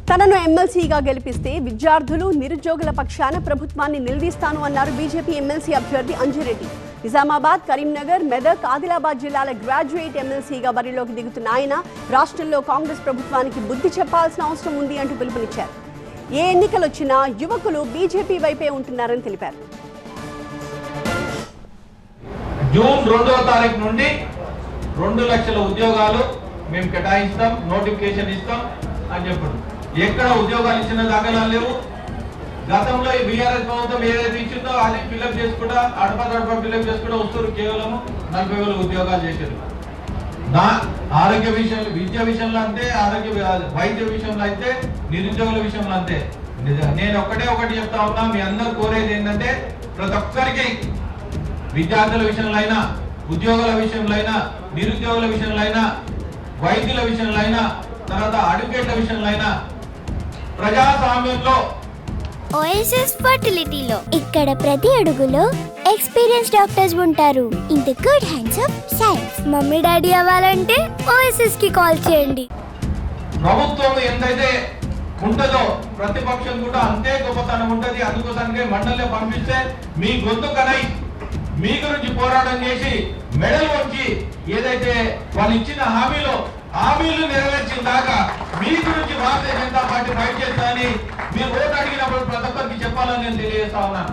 తనను ఎమ్మెల్సీగా గెలిపిస్తే విద్యార్థులు నిరుద్యోగుల పక్షాన ప్రభుత్వాన్ని నిలదీస్తాను అన్నారు బీజేపీ ఎమ్మెల్సీ అభ్యర్థి అంజిరెడ్డి. నిజామాబాద్, కరీంనగర్, మెదక్, ఆదిలాబాద్ జిల్లాల గ్రాడ్యుయేట్ ఎమ్మెల్సీగా బరిలోకి దిగుతున్న ఆయన రాష్ట్రంలో కాంగ్రెస్ ప్రభుత్వానికి బుద్ధి చెప్పాల్సిన అవసరం ఉంది అంటూ పిలుపునిచ్చారు. ఏ ఎన్నికలు వచ్చినా యువకులు బీజేపీ వైపే ఉంటున్నారని తెలిపారు. జూన్ 2వ తారీఖు నుండి 2 లక్షల ఉద్యోగాలు మేము కేటాయిస్తాం, నోటిఫికేషన్ ఇస్తాం అని చెప్పండి. ఎక్కడ ఉద్యోగాలు ఇచ్చిన దాఖలాలు లేవు. గతంలో ఈ బీఆర్ఎస్ ప్రభుత్వం ఏదైతే ఇచ్చిందో అది ఫిల్అప్ చేసుకుంటా అడప ఫిల్అప్ చేసుకుంటా వస్తారు. కేవలం 40,000 ఉద్యోగాలు చేశారు. నా ఆరోగ్య విషయంలో, విద్య విషయంలో అంతే, వైద్య విషయంలో అయితే, నిరుద్యోగుల విషయంలో అంతే. నేను ఒకటి చెప్తా ఉన్నా, మీ అందరు కోరేది ఏంటంటే ప్రతి ఒక్కరికి విద్యార్థుల విషయంలో అయినా, ఉద్యోగుల విషయంలో అయినా, నిరుద్యోగుల విషయంలో అయినా, వైద్యుల విషయంలో అయినా, తర్వాత అడ్వకేట్ల విషయంలో అయినా ప్రజాస్వామ్యంలో ఓఎస్ఎస్ ఫర్టిలిటీలో ఇక్కడ ప్రతి అడుగులో ఎక్స్పీరియన్స్ డాక్టర్స్ ఉంటారు. In the good hands of science. Mummy daddy అవ్వాలంటే ఓఎస్ఎస్ కి కాల్ చేయండి. ప్రభుత్వం ఎంతైతే ఉంటుందో ప్రతిపక్షం కూడా అంతే గొప్పతనం ఉంటుంది. అందుకోసానికే మండలిలో పంపిస్తే మీ గొంతు కనై మీ గురించి పోరాటం చేసి మెడల్ వచ్చి ఏదైతే వాళ్ళు ఇచ్చిన హామీలు నెరవేర్చిన దాకా మీ గురించి భారతీయ జనతా పార్టీ ఫైట్ చేస్తారని మీరు ఓటు అడిగినప్పుడు ప్రతి ఒక్కరికి చెప్పాలని నేను తెలియజేస్తా ఉన్నాను.